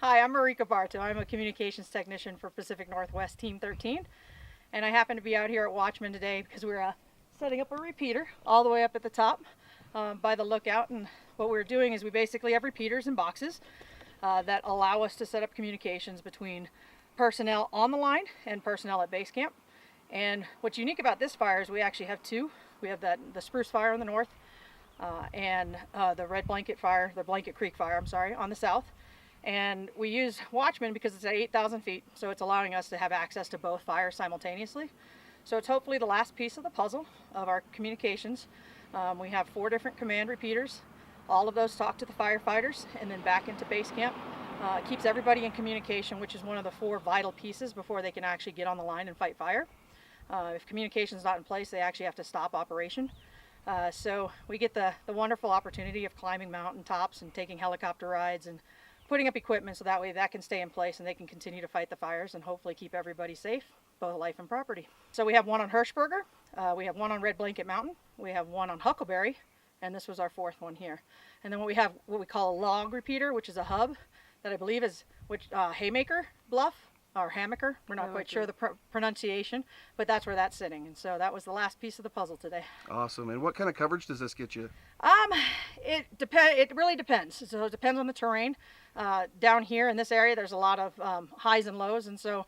Hi, I'm Markia Barto. I'm a communications technician for Pacific Northwest Team 13, and I happen to be out here at Watchman today because we're setting up a repeater all the way up at the top by the lookout. And what we're doing is we basically have repeaters in boxes that allow us to set up communications between personnel on the line and personnel at base camp. And what's unique about this fire is we actually have two. We have the Spruce Fire on the north and the Red Blanket Fire, the Blanket Creek Fire, I'm sorry, on the south. And we use Watchman because it's at 8,000 feet, so it's allowing us to have access to both fires simultaneously. So it's hopefully the last piece of the puzzle of our communications. We have 4 different command repeaters. All of those talk to the firefighters and then back into base camp. It keeps everybody in communication, which is one of the 4 vital pieces before they can actually get on the line and fight fire. If communication is not in place, they actually have to stop operation. So we get the wonderful opportunity of climbing mountain tops and taking helicopter rides and putting up equipment so that way that can stay in place and they can continue to fight the fires and hopefully keep everybody safe, both life and property. So we have one on Hirschberger, we have one on Red Blanket Mountain, we have one on Huckleberry, and this was our 4th one here. And then we have what we call a log repeater, which is a hub that I believe is Haymaker Bluff, or Hammaker. We're not quite sure the pronunciation, but that's where that's sitting. And so that was the last piece of the puzzle today. Awesome. And what kind of coverage does this get you? It really depends. So it depends on the terrain. Down here in this area, there's a lot of highs and lows, and so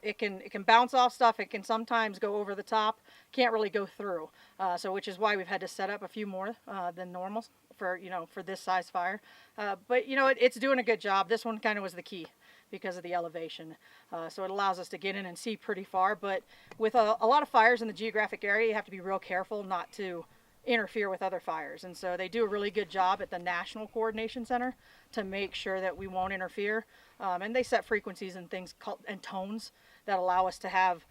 it can bounce off stuff. It can sometimes go over the top. Can't really go through. So which is why we've had to set up a few more than normal for this size fire. But it's doing a good job. This one kind of was the key because of the elevation. So it allows us to get in and see pretty far. But with a lot of fires in the geographic area, you have to be real careful not to interfere with other fires. And so they do a really good job at the National Coordination Center to make sure that we won't interfere. And they set frequencies and things and tones that allow us to have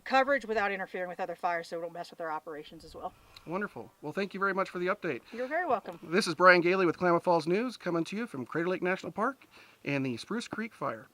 coverage without interfering with other fires so we don't mess with our operations as well. Wonderful. Well, thank you very much for the update. You're very welcome. This is Brian Gailey with Klamath Falls News coming to you from Crater Lake National Park and the Spruce Creek Fire.